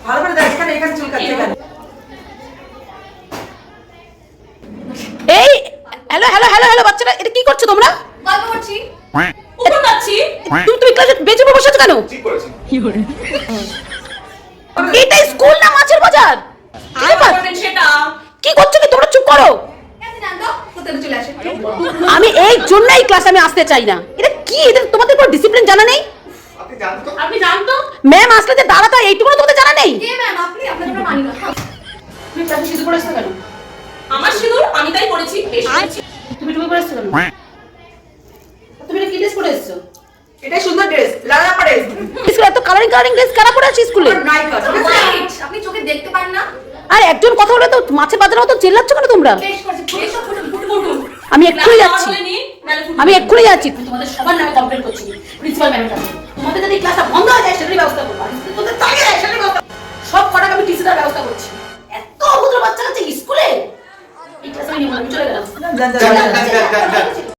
ভালো করে দেখ এখানে এখানে চুল কাটছে কেন? এই হ্যালো হ্যালো হ্যালো হ্যালো বাচ্চারা, এটা কি করছো তোমরা? গল্প করছি, উপর যাচ্ছি। তুমি ক্লাসে বেঁচে বসে আছো কেন? ঠিক করেছি। এটা স্কুল না মাছের বাজার? সেটা কি করছো কি তোমরা? চুপ করো। চলে আসে। আমি এই জন্যই ক্লাসে আমি আসতে চাই না। এটা কি, এদের তোমাদের কোনো ডিসিপ্লিন জানা নেই? আপনি জানতো ম্যাম আসলে যে দাঁড়াতে হয় এইটুকু তোমাদের জানা নেই? কে ম্যাম? আপনি আপনাদের মানি না। তুমি ক্লাসে শুধু পড়েছো কেন? আমার সিঁদুর আমি তাই করেছি। তুমি পড়েছো কেন? তুমি এটা কি ড্রেস পরে এসেছো? এটাই সুন্দর ড্রেস, লালা পরে স্কুলে এত কালারিং কালারিং ড্রেস কারা পরে আছে স্কুলে? নায়িকা। আপনি চোখে দেখতে পান না? আর একজন কথা বলে তো মাছের বাজারের মতো চিল্লাচ্ছ কেন তোমরা? বেশ করছে, বেশ ফুটু। আমি এক্ষুনি যাচ্ছি। আমি এক্ষুনি যাচ্ছি। তোমাদের সবার নামে কমপ্লেইন করছি প্রিন্সিপাল ম্যামের কাছে। তোমাদের যদি ক্লাসটা বন্ধ হয়ে যায় সেটারই ব্যবস্থা করবো। আর তোদের তাকে সেটারই ব্যবস্থা, সব কটাকে আমি টিচারের ব্যবস্থা করছি। এত অভদ্র বাচ্চা কাছে স্কুলে এই ক্লাসে আমি চলে গেলাম। যান